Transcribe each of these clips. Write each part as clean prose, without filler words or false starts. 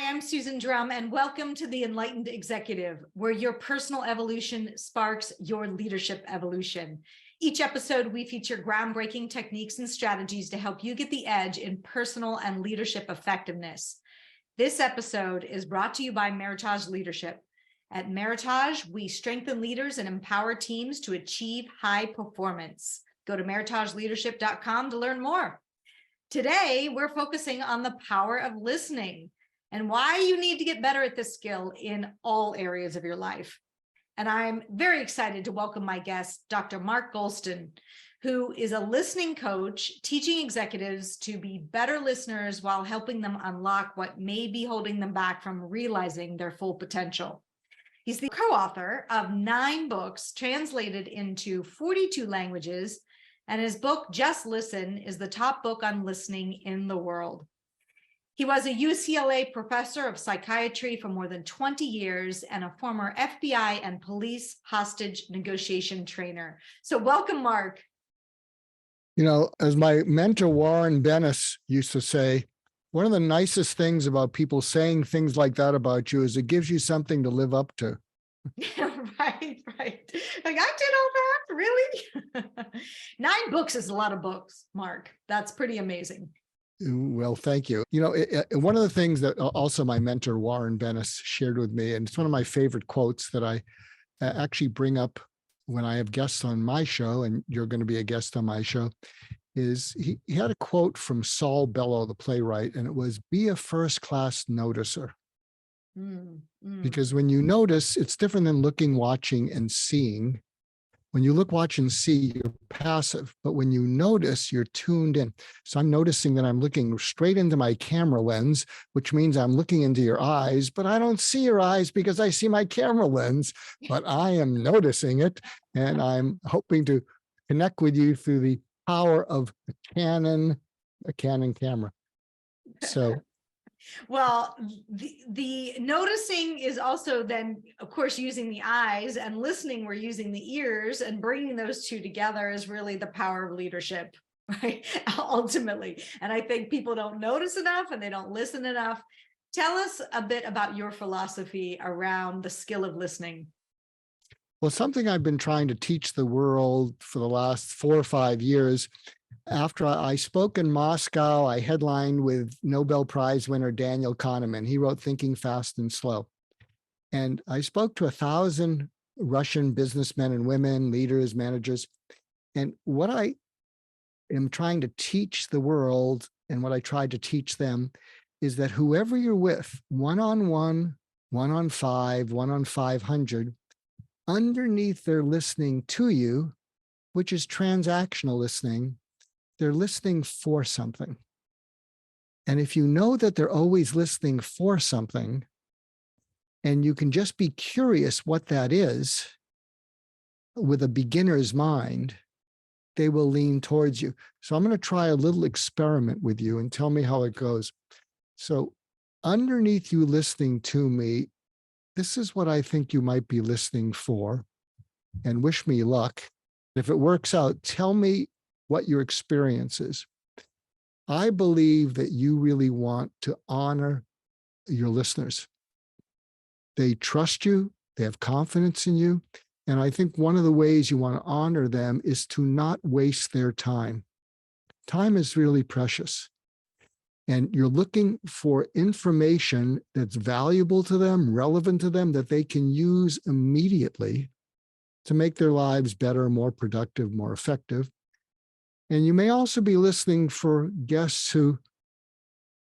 I'm Susan Drumm, and welcome to the Enlightened Executive, where your personal evolution sparks your leadership evolution. Each episode, we feature groundbreaking techniques and strategies to help you get the edge in personal and leadership effectiveness. This episode is brought to you by Meritage Leadership. At Meritage, we strengthen leaders and empower teams to achieve high performance. Go to meritageleadership.com to learn more. Today, we're focusing on the power of listening and why you need to get better at this skill in all areas of your life. And I'm very excited to welcome my guest, Dr. Mark Goulston, who is a listening coach, teaching executives to be better listeners while helping them unlock what may be holding them back from realizing their full potential. He's the co-author of 9 books translated into 42 languages, and his book, Just Listen, is the top book on listening in the world. He was a UCLA professor of psychiatry for more than 20 years and a former FBI and police hostage negotiation trainer. So welcome, Mark. You know, as my mentor, Warren Bennis, used to say, one of the nicest things about people saying things like that about you is it gives you something to live up to. Right. Like, I did all that, really? 9 books is a lot of books, Mark. That's pretty amazing. Well, thank you. You know, one of the things that also my mentor, Warren Bennis, shared with me, and it's one of my favorite quotes that I actually bring up when I have guests on my show, and you're going to be a guest on my show, is he had a quote from Saul Bellow, the playwright, and it was, "Be a first-class noticer." Because when you notice, it's different than looking, watching, and seeing. When you look, watch, and see, you're passive. But when you notice, you're tuned in. So I'm noticing that I'm looking straight into my camera lens, which means I'm looking into your eyes, but I don't see your eyes because I see my camera lens, but I am noticing it. And I'm hoping to connect with you through the power of a Canon camera. So well, the noticing is also then, of course, using the eyes, and listening, we're using the ears, and bringing those two together is really the power of leadership, right? Ultimately. And I think people don't notice enough and they don't listen enough. Tell us a bit about your philosophy around the skill of listening. Well, something I've been trying to teach the world for the last 4 or 5 years. After I spoke in Moscow, I headlined with Nobel Prize winner Daniel Kahneman. He wrote Thinking Fast and Slow. And I spoke to 1,000 Russian businessmen and women, leaders, managers. And what I am trying to teach the world, and what I tried to teach them, is that whoever you're with, one-on-one, one-on-5, one-on-500, underneath their listening to you, which is transactional listening, they're listening for something. And if you know that they're always listening for something, and you can just be curious what that is with a beginner's mind, they will lean towards you. So I'm going to try a little experiment with you and tell me how it goes. So underneath you listening to me, this is what I think you might be listening for, and wish me luck. If it works out, tell me what your experience is. I believe that you really want to honor your listeners. They trust you, they have confidence in you. And I think one of the ways you want to honor them is to not waste their time. Time is really precious. And you're looking for information that's valuable to them, relevant to them, that they can use immediately to make their lives better, more productive, more effective. And you may also be listening for guests who,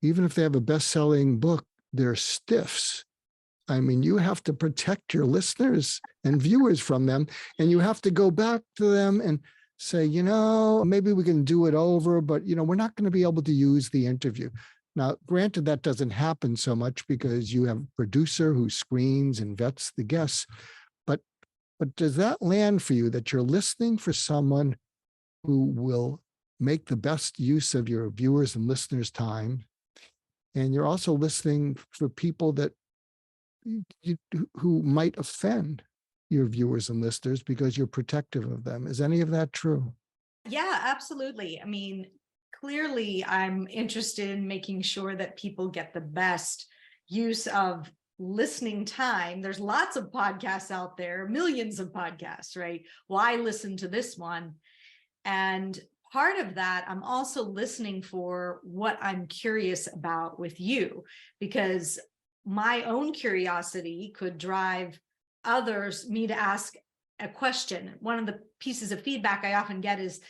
even if they have a best-selling book, they're stiffs. I mean, you have to protect your listeners and viewers from them, and you have to go back to them and say, you know, maybe we can do it over, but, you know, we're not going to be able to use the interview. Now, granted, that doesn't happen so much because you have a producer who screens and vets the guests, but does that land for you, that you're listening for someone who will make the best use of your viewers and listeners' time, and you're also listening for people that who might offend your viewers and listeners because you're protective of them? Is any of that true? Yeah, absolutely. I mean, clearly I'm interested in making sure that people get the best use of listening time. There's lots of podcasts out there, millions of podcasts, right? Why listen to this one? And part of that, I'm also listening for what I'm curious about with you, because my own curiosity could drive me to ask a question. One of the pieces of feedback I often get is,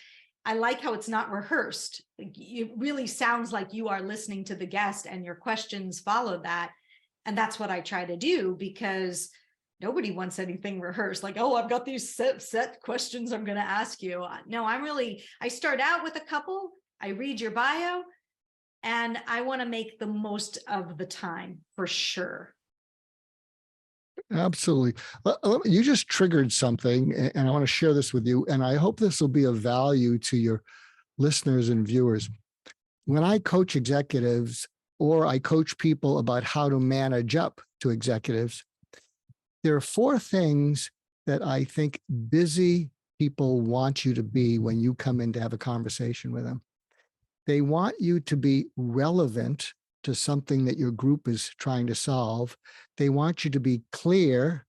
I like how it's not rehearsed. It really sounds like you are listening to the guest and your questions follow that. And that's what I try to do, because nobody wants anything rehearsed. Like, oh, I've got these set questions I'm going to ask you. No, I start out with a couple, I read your bio, and I want to make the most of the time for sure. Absolutely. You just triggered something, and I want to share this with you. And I hope this will be of value to your listeners and viewers. When I coach executives, or I coach people about how to manage up to executives, there are 4 things that I think busy people want you to be when you come in to have a conversation with them. They want you to be relevant to something that your group is trying to solve. They want you to be clear.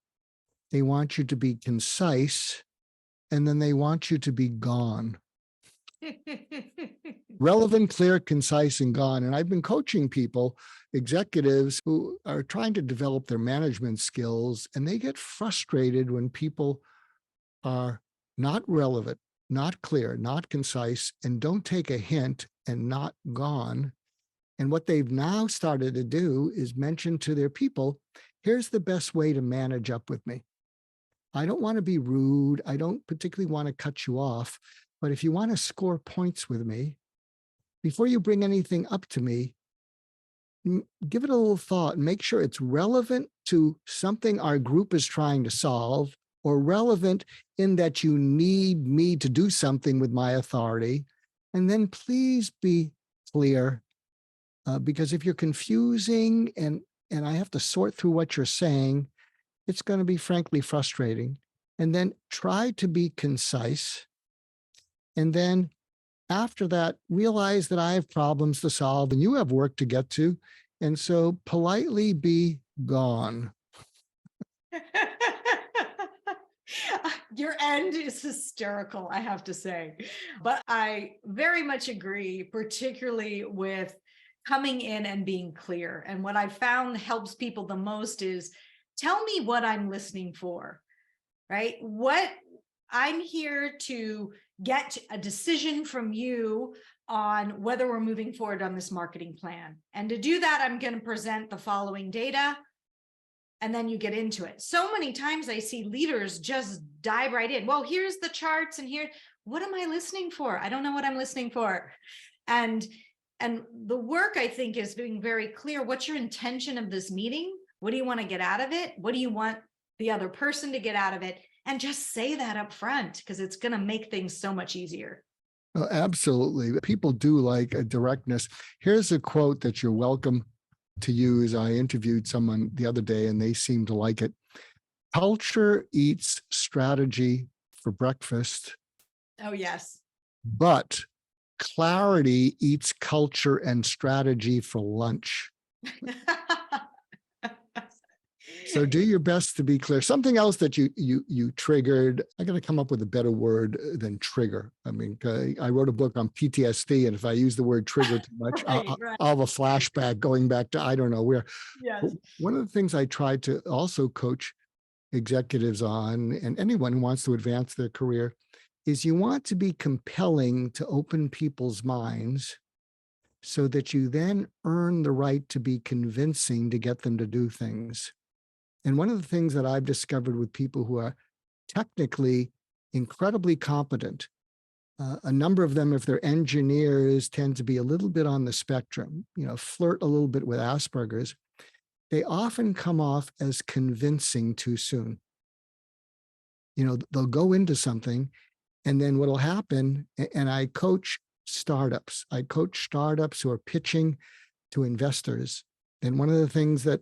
They want you to be concise. And then they want you to be gone. Relevant, clear, concise, and gone. And I've been coaching people, executives who are trying to develop their management skills, and they get frustrated when people are not relevant, not clear, not concise, and don't take a hint and not gone. And what they've now started to do is mention to their people, here's the best way to manage up with me. I don't want to be rude. I don't particularly want to cut you off. But if you want to score points with me, before you bring anything up to me, give it a little thought and make sure it's relevant to something our group is trying to solve, or relevant in that you need me to do something with my authority. And then please be clear, because if you're confusing and I have to sort through what you're saying, it's going to be frankly frustrating. And then try to be concise. And then after that, realize that I have problems to solve and you have work to get to. And so politely be gone. Your end is hysterical, I have to say. But I very much agree, particularly with coming in and being clear. And what I've found helps people the most is, tell me what I'm listening for, right? I'm here to get a decision from you on whether we're moving forward on this marketing plan. And to do that, I'm going to present the following data, and then you get into it. So many times I see leaders just dive right in. Well, here's the charts, and what am I listening for? I don't know what I'm listening for. And the work, I think, is being very clear. What's your intention of this meeting? What do you want to get out of it? What do you want the other person to get out of it? And just say that up front, because it's going to make things so much easier. Oh, absolutely. People do like a directness. Here's a quote that you're welcome to use. I interviewed someone the other day and they seemed to like it. Culture eats strategy for breakfast. Oh, yes. But clarity eats culture and strategy for lunch. So do your best to be clear. Something else that you triggered, I got to come up with a better word than trigger. I mean, I wrote a book on PTSD, and if I use the word trigger too much, right. I'll have a flashback going back to, I don't know where. Yes. One of the things I try to also coach executives on, and anyone who wants to advance their career, is you want to be compelling to open people's minds so that you then earn the right to be convincing to get them to do things. And one of the things that I've discovered with people who are technically incredibly competent, a number of them, if they're engineers, tend to be a little bit on the spectrum, flirt a little bit with Asperger's. They often come off as convincing too soon. They'll go into something, and then what'll happen, and I coach startups. I coach startups who are pitching to investors. And one of the things that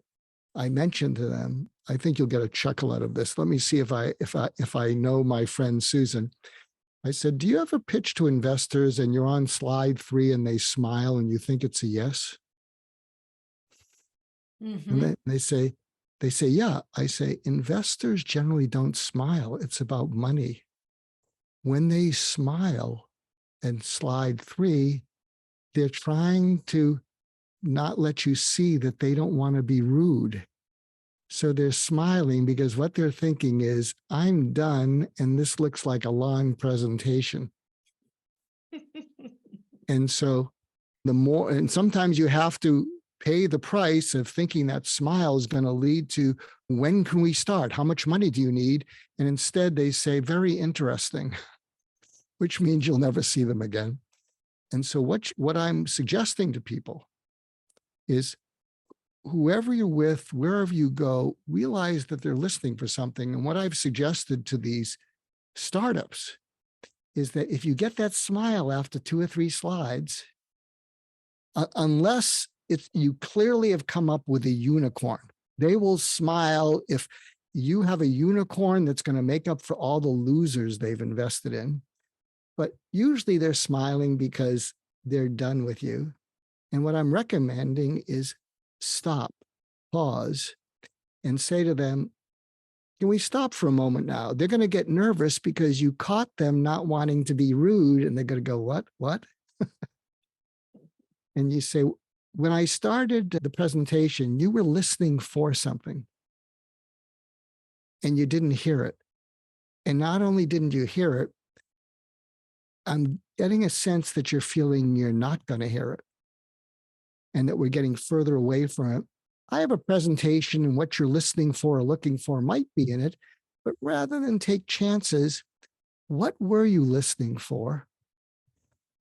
I mentioned to them, I think you'll get a chuckle out of this. Let me see if I know my friend Susan. I said, do you ever pitch to investors and you're on slide 3 and they smile and you think it's a yes? And Mhm. they say, yeah. I say, investors generally don't smile. It's about money. When they smile, and slide 3, they're trying to not let you see that they don't want to be rude. So they're smiling because what they're thinking is, I'm done, and this looks like a long presentation. And so and sometimes you have to pay the price of thinking that smile is going to lead to, when can we start? How much money do you need? And instead they say, very interesting, which means you'll never see them again. And so what I'm suggesting to people is, whoever you're with, wherever you go, realize that they're listening for something. And what I've suggested to these startups is that if you get that smile after 2 or 3 slides, unless you clearly have come up with a unicorn, they will smile if you have a unicorn that's going to make up for all the losers they've invested in. But usually they're smiling because they're done with you. And what I'm recommending is stop, pause, and say to them, can we stop for a moment now? They're going to get nervous because you caught them not wanting to be rude, and they're going to go, what? And you say, when I started the presentation, you were listening for something and you didn't hear it. And not only didn't you hear it, I'm getting a sense that you're feeling you're not going to hear it and that we're getting further away from it. I have a presentation, and what you're listening for or looking for might be in it, but rather than take chances, what were you listening for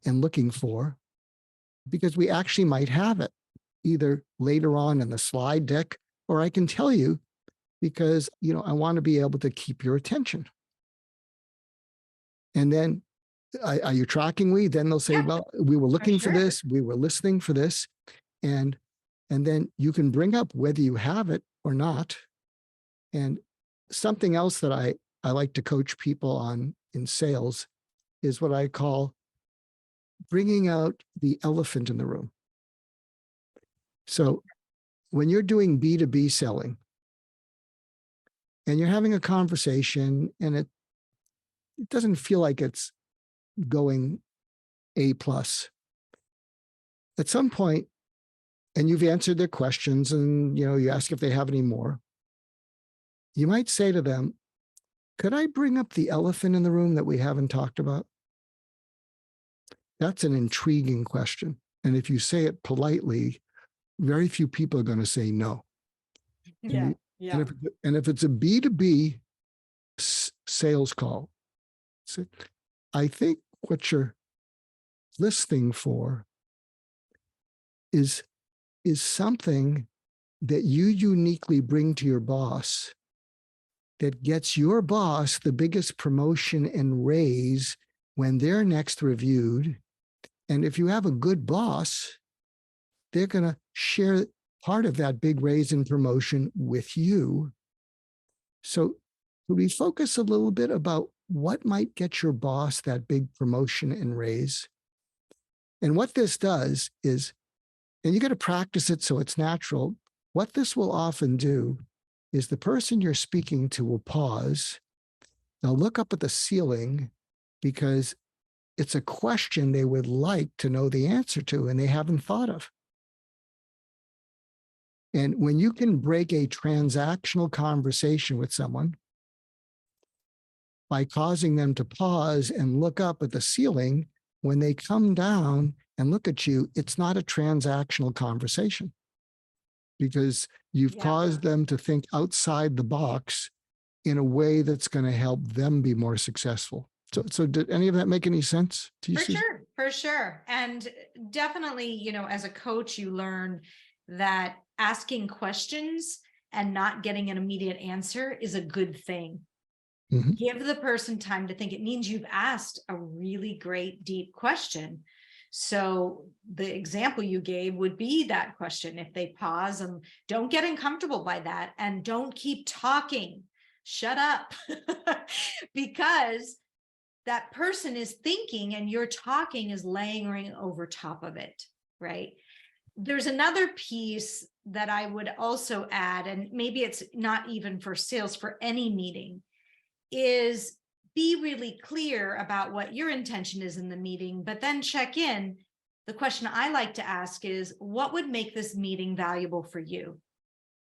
and looking for? Because we actually might have it either later on in the slide deck, or I can tell you because, I want to be able to keep your attention. And then, are you tracking me? Then they'll say, Yeah, well, we were looking for sure. this, we were listening for this. And then you can bring up whether you have it or not. And something else that I like to coach people on in sales is what I call bringing out the elephant in the room. So when you're doing B2B selling and you're having a conversation and it doesn't feel like it's going A+, at some point, and you've answered their questions and you ask if they have any more, you might say to them, could I bring up the elephant in the room that we haven't talked about? That's an intriguing question. And if you say it politely, very few people are going to say no. Yeah. Yeah. And if it's a B2B sales call, so I think what you're listening for is something that you uniquely bring to your boss that gets your boss the biggest promotion and raise when they're next reviewed. And if you have a good boss, they're going to share part of that big raise and promotion with you. So could we focus a little bit about what might get your boss that big promotion and raise? And what this does is, and you got to practice it so it's natural, what this will often do is the person you're speaking to will pause. They'll look up at the ceiling because it's a question they would like to know the answer to and they haven't thought of. And when you can break a transactional conversation with someone by causing them to pause and look up at the ceiling, when they come down and look at you, it's not a transactional conversation because you've caused them to think outside the box in a way that's going to help them be more successful. So did any of that make any sense to you, Susan? For sure. And definitely, as a coach, you learn that asking questions and not getting an immediate answer is a good thing. Mm-hmm. Give the person time to think. It means you've asked a really great, deep question. So the example you gave would be that question. If they pause and don't get uncomfortable by that and don't keep talking, shut up, because that person is thinking and your talking is layering over top of it, right? There's another piece that I would also add, and maybe it's not even for sales, for any meeting, is be really clear about what your intention is in the meeting, but then check in. The question I like to ask is, what would make this meeting valuable for you?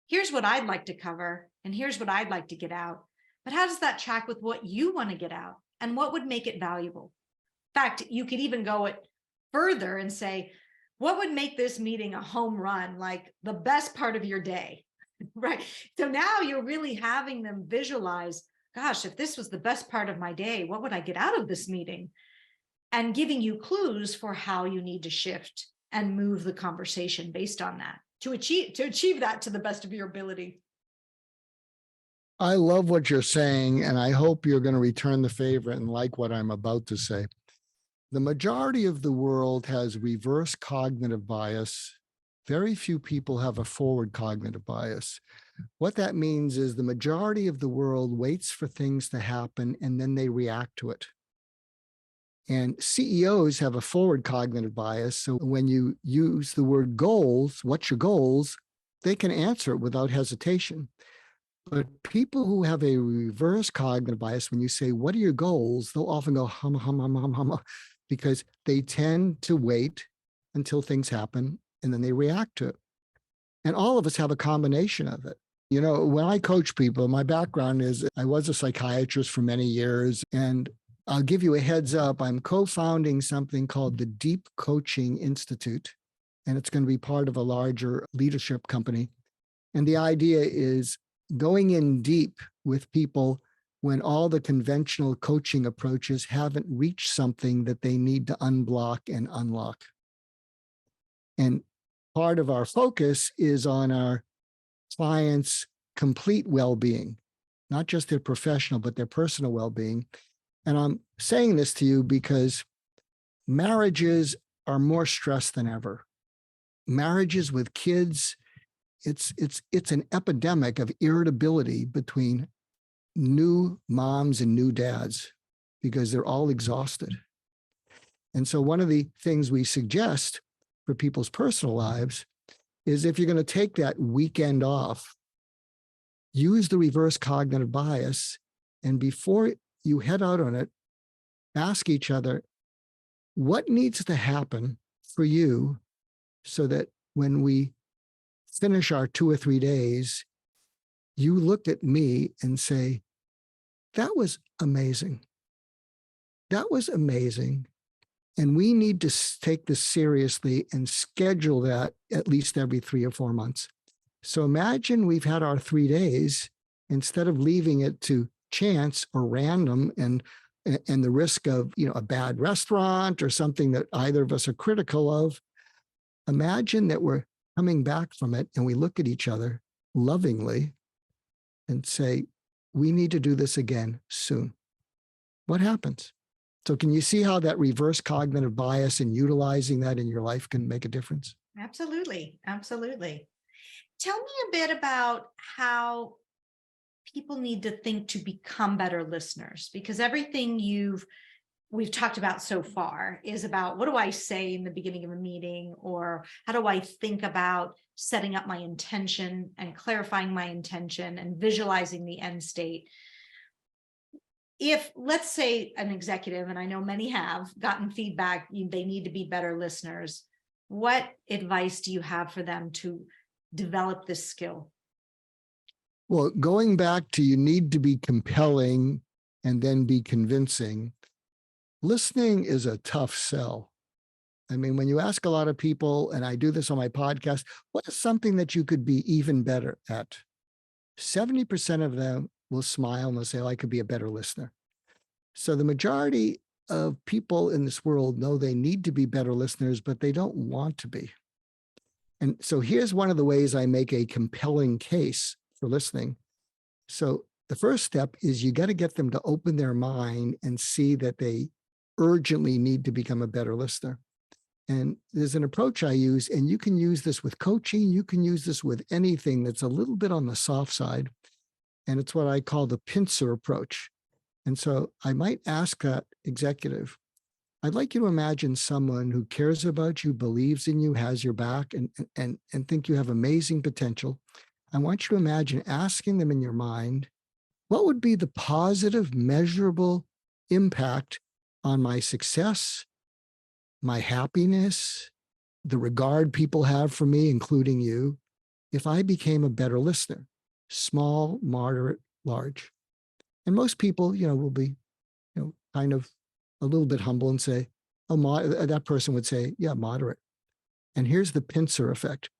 Here's what I'd like to cover, and here's what I'd like to get out. But how does that track with what you want to get out, and what would make it valuable? In fact, you could even go it further and say, what would make this meeting a home run, like the best part of your day, right? So now you're really having them visualize, gosh, if this was the best part of my day, what would I get out of this meeting? And giving you clues for how you need to shift and move the conversation based on that to achieve that to the best of your ability. I love what you're saying, and I hope you're going to return the favor and like what I'm about to say. The majority of the world has reverse cognitive bias. Very few people have a forward cognitive bias. What that means is the majority of the world waits for things to happen and then they react to it. And CEOs have a forward cognitive bias. So when you use the word goals, what's your goals? They can answer it without hesitation. But people who have a reverse cognitive bias, when you say, what are your goals? They'll often go hum, hum, hum, hum, hum, because they tend to wait until things happen and then they react to it. And all of us have a combination of it. You know, when I coach people, my background is I was a psychiatrist for many years, and I'll give you a heads up. I'm co-founding something called the Deep Coaching Institute, and it's going to be part of a larger leadership company. And the idea is going in deep with people when all the conventional coaching approaches haven't reached something that they need to unblock and unlock. And part of our focus is on our clients' complete well-being, not just their professional, but their personal well-being. And I'm saying this to you because marriages are more stressed than ever. Marriages with kids, it's an epidemic of irritability between new moms and new dads because they're all exhausted. And so one of the things we suggest for people's personal lives is if you're going to take that weekend off, use the reverse cognitive bias, and before you head out on it, ask each other, what needs to happen for you so that when we finish our 2 or 3 days, you look at me and say, that was amazing. That was amazing. And we need to take this seriously and schedule that at least every 3 or 4 months. So imagine we've had our 3 days, instead of leaving it to chance or random and the risk of, you know, a bad restaurant or something that either of us are critical of. Imagine that we're coming back from it and we look at each other lovingly and say, we need to do this again soon. What happens? So can you see how that reverse cognitive bias and utilizing that in your life can make a difference? Absolutely. Absolutely. Tell me a bit about how people need to think to become better listeners, because everything we've talked about so far is about, what do I say in the beginning of a meeting, or how do I think about setting up my intention and clarifying my intention and visualizing the end state. If, let's say, an executive, and I know many have gotten feedback, they need to be better listeners, what advice do you have for them to develop this skill? Well, going back to, you need to be compelling and then be convincing. Listening is a tough sell. I mean, when you ask a lot of people, and I do this on my podcast, what is something that you could be even better at? 70% of them will smile and they'll say, oh, I could be a better listener. So the majority of people in this world know they need to be better listeners, but they don't want to be. And so here's one of the ways I make a compelling case for listening. So the first step is you got to get them to open their mind and see that they urgently need to become a better listener. And there's an approach I use, and you can use this with coaching. You can use this with anything that's a little bit on the soft side. And it's what I call the pincer approach. And so I might ask that executive, I'd like you to imagine someone who cares about you, believes in you, has your back, and think you have amazing potential. I want you to imagine asking them in your mind, what would be the positive, measurable impact on my success, my happiness, the regard people have for me, including you, if I became a better listener? Small, moderate, large. And most people, will be, kind of a little bit humble and say, oh, that person would say, yeah, moderate. And here's the pincer effect.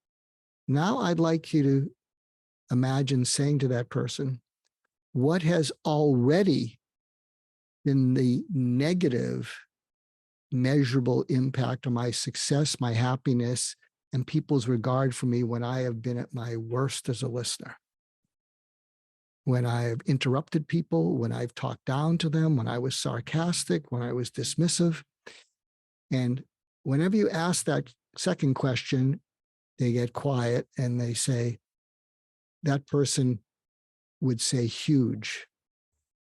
Now I'd like you to imagine saying to that person, what has already been the negative, measurable impact on my success, my happiness, and people's regard for me when I have been at my worst as a listener? When I've interrupted people, when I've talked down to them, when I was sarcastic, when I was dismissive. And whenever you ask that second question, they get quiet and they say, that person would say huge.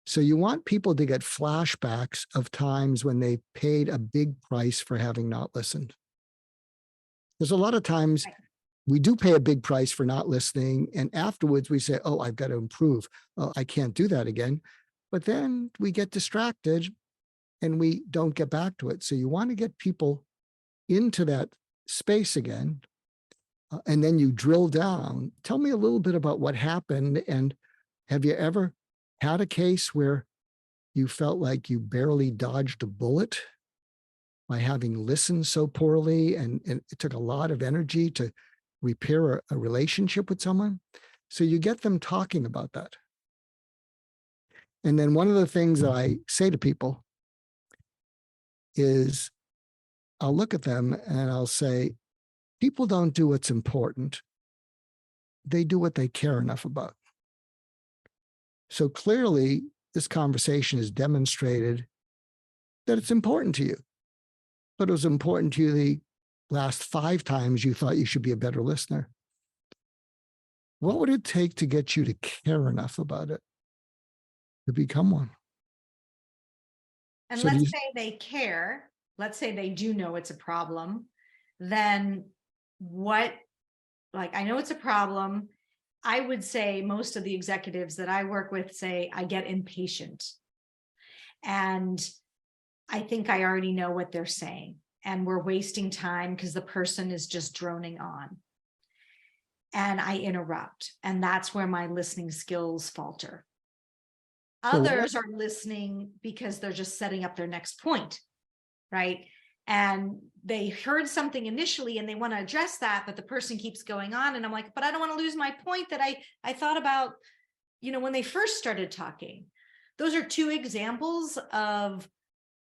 So you want people to get flashbacks of times when they paid a big price for having not listened. There's a lot of times we do pay a big price for not listening. And afterwards we say, oh, I've got to improve. Oh, I can't do that again. But then we get distracted and we don't get back to it. So you want to get people into that space again. And then you drill down. Tell me a little bit about what happened. And have you ever had a case where you felt like you barely dodged a bullet by having listened so poorly, and it took a lot of energy to repair a relationship with someone? So you get them talking about that. And then one of the things that I say to people is I'll look at them and I'll say, people don't do what's important. They do what they care enough about. So clearly, this conversation has demonstrated that it's important to you, but it was important to you the last 5 times you thought you should be a better listener. What would it take to get you to care enough about it to become one? And So let's say they care, let's say they do know it's a problem, then I know it's a problem. I would say most of the executives that I work with say, I get impatient. And I think I already know what they're saying. And we're wasting time because the person is just droning on. And I interrupt. And that's where my listening skills falter. Others are listening because they're just setting up their next point, right? And they heard something initially and they want to address that, but the person keeps going on. And I'm like, but I don't want to lose my point that I thought about, when they first started talking. Those are 2 examples of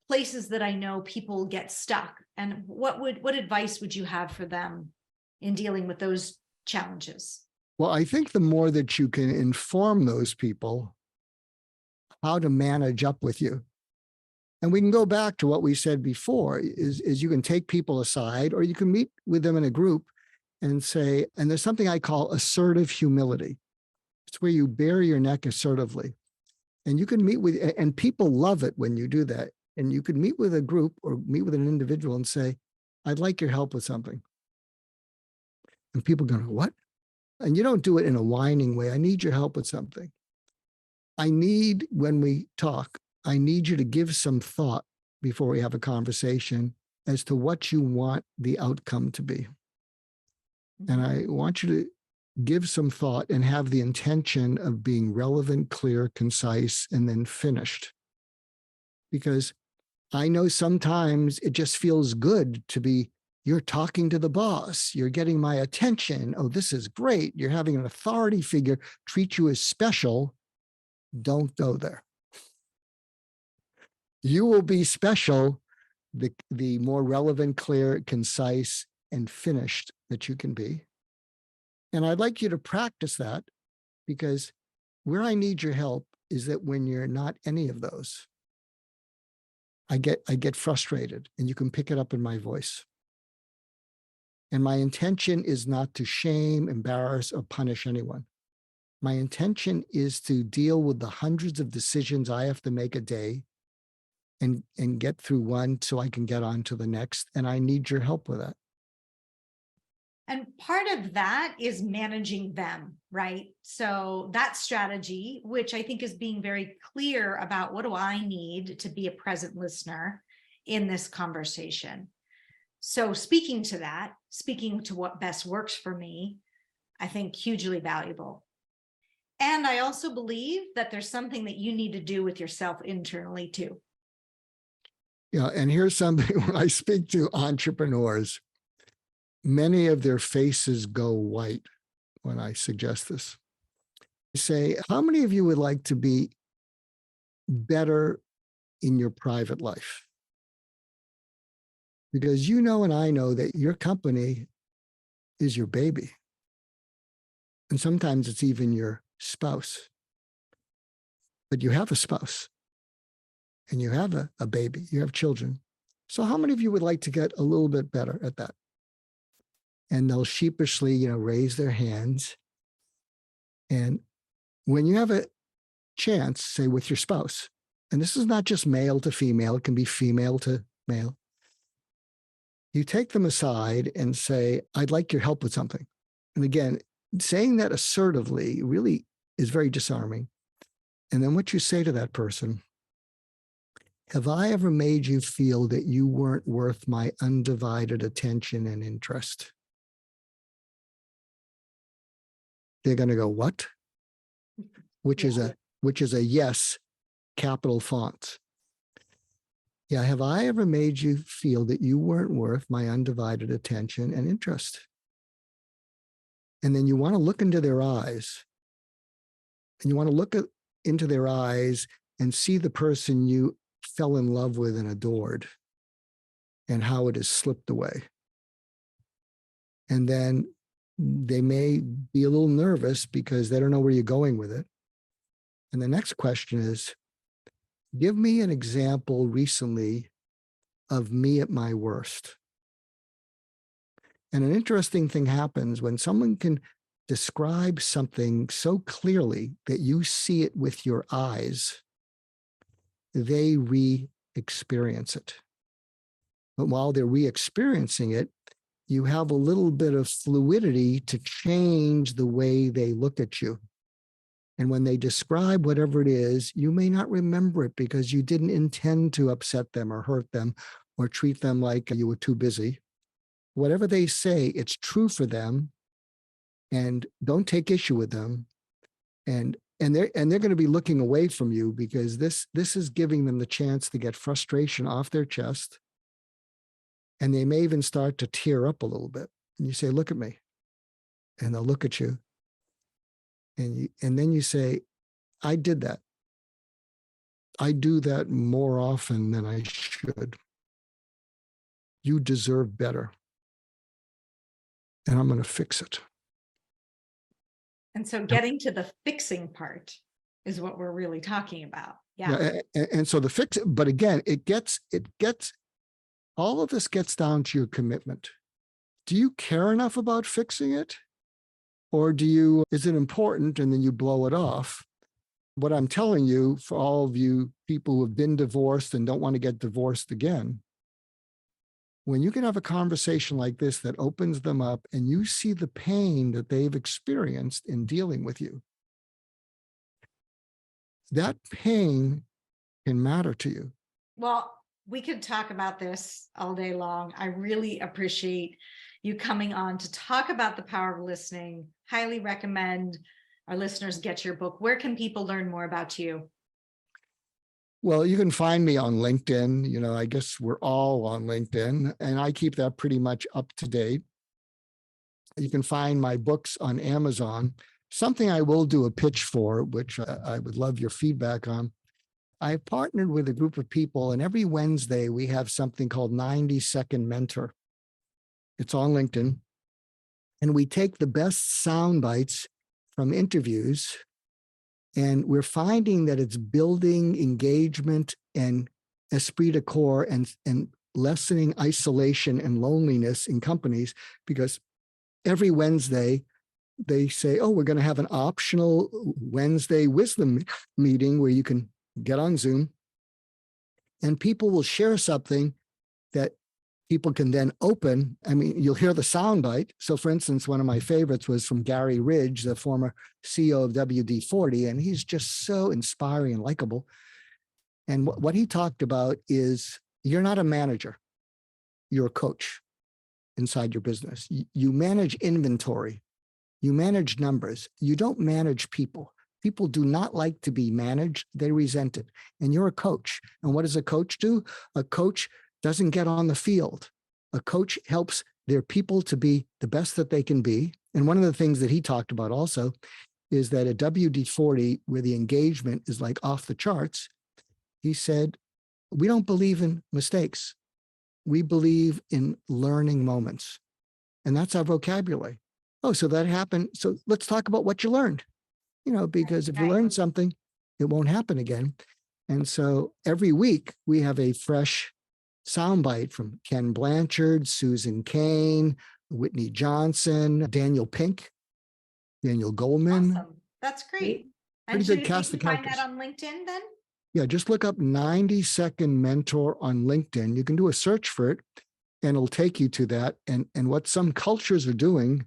places that I know people get stuck. And what advice would you have for them in dealing with those challenges? Well, I think the more that you can inform those people how to manage up with you. And we can go back to what we said before, is you can take people aside or you can meet with them in a group and say, and there's something I call assertive humility. It's where you bare your neck assertively. And you can meet with, and people love it when you do that. And you could meet with a group or meet with an individual and say, I'd like your help with something. And people go, what? And you don't do it in a whining way. I need your help with something. When we talk, I need you to give some thought before we have a conversation as to what you want the outcome to be. And I want you to give some thought and have the intention of being relevant, clear, concise, and then finished. Because I know sometimes it just feels good to be, you're talking to the boss, you're getting my attention. Oh, this is great. You're having an authority figure treat you as special. Don't go there. You will be special the more relevant, clear, concise, and finished that you can be. And I'd like you to practice that, because where I need your help is that when you're not any of those, I get frustrated, and you can pick it up in my voice. And my intention is not to shame, embarrass, or punish anyone. My intention is to deal with the hundreds of decisions I have to make a day and get through one so I can get on to the next. And I need your help with that. And part of that is managing them, right? So that strategy, which I think is being very clear about what do I need to be a present listener in this conversation. So speaking to that, speaking to what best works for me, I think hugely valuable. And I also believe that there's something that you need to do with yourself internally too. Yeah, and here's something when I speak to entrepreneurs, many of their faces go white when I suggest this. I say, how many of you would like to be better in your private life? Because you know and I know that your company is your baby. And sometimes it's even your spouse. But you have a spouse and you have a baby, you have children. So how many of you would like to get a little bit better at that? And they'll sheepishly, raise their hands. And when you have a chance, say with your spouse, and this is not just male to female, it can be female to male. You take them aside and say, I'd like your help with something. And again, saying that assertively really is very disarming. And then what you say to that person, have I ever made you feel that you weren't worth my undivided attention and interest? They're going to go, what? Which is a yes, capital font. Yeah, have I ever made you feel that you weren't worth my undivided attention and interest? And then you want to look into their eyes, and you want to look into their eyes and see the person you fell in love with and adored and how it has slipped away. And then they may be a little nervous because they don't know where you're going with it. And the next question is, give me an example recently of me at my worst. And an interesting thing happens when someone can describe something so clearly that you see it with your eyes, they re-experience it. But while they're re-experiencing it, you have a little bit of fluidity to change the way they look at you. And when they describe whatever it is, you may not remember it because you didn't intend to upset them or hurt them or treat them like you were too busy. Whatever they say, it's true for them, and don't take issue with them. And they're going to be looking away from you because this is giving them the chance to get frustration off their chest. And they may even start to tear up a little bit. And you say, look at me. And they'll look at you. And then you say, I did that. I do that more often than I should. You deserve better. And I'm going to fix it. And so getting to the fixing part is what we're really talking about. Yeah. And so the fix, but again, it gets, all of this gets down to your commitment. Do you care enough about fixing it? Or is it important and then you blow it off? What I'm telling you, for all of you people who have been divorced and don't want to get divorced again, when you can have a conversation like this that opens them up and you see the pain that they've experienced in dealing with you, that pain can matter to you. Well, we could talk about this all day long. I really appreciate you coming on to talk about the power of listening. Highly recommend our listeners get your book. Where can people learn more about you? Well, you can find me on LinkedIn. I guess we're all on LinkedIn, and I keep that pretty much up to date. You can find my books on Amazon. Something I will do a pitch for, which I would love your feedback on. I partnered with a group of people, and every Wednesday we have something called 90-Second Mentor. It's on LinkedIn. And we take the best sound bites from interviews, and we're finding that it's building engagement and esprit de corps and lessening isolation and loneliness in companies, because every Wednesday they say, oh, we're going to have an optional Wednesday wisdom meeting where you can get on Zoom and people will share something that people can then open. I mean, you'll hear the soundbite. So for instance, one of my favorites was from Gary Ridge, the former CEO of WD-40, and he's just so inspiring and likable. And what he talked about is, you're not a manager, you're a coach inside your business. You manage inventory, you manage numbers, you don't manage people. People do not like to be managed, they resent it. And you're a coach. And what does a coach do? A coach doesn't get on the field. A coach helps their people to be the best that they can be. And one of the things that he talked about also is that at WD-40, where the engagement is like off the charts, he said, we don't believe in mistakes. We believe in learning moments. And that's our vocabulary. Oh, so that happened. So let's talk about what you learned, because if you learn something, it won't happen again. And so every week we have a fresh soundbite from Ken Blanchard, Susan Cain, Whitney Johnson, Daniel Pink, Daniel Goldman. Awesome. That's great. Pretty good cast of characters. Find that on LinkedIn then? Yeah, just look up 90-second mentor on LinkedIn. You can do a search for it and it'll take you to that. And what some cultures are doing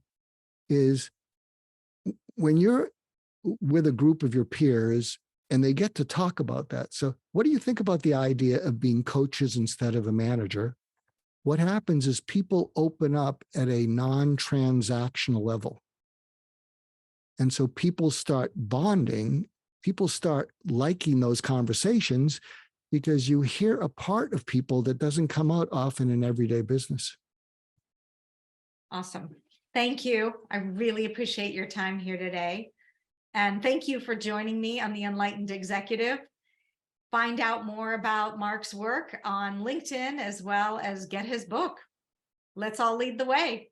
is, when you're with a group of your peers and they get to talk about that. So what do you think about the idea of being coaches instead of a manager? What happens is people open up at a non-transactional level. And so people start bonding, people start liking those conversations, because you hear a part of people that doesn't come out often in everyday business. Awesome. Thank you. I really appreciate your time here today. And thank you for joining me on the Enlightened Executive. Find out more about Mark's work on LinkedIn, as well as get his book. Let's all lead the way.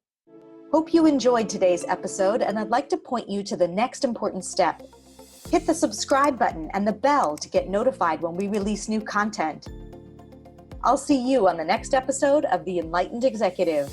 Hope you enjoyed today's episode, and I'd like to point you to the next important step. Hit the subscribe button and the bell to get notified when we release new content. I'll see you on the next episode of the Enlightened Executive.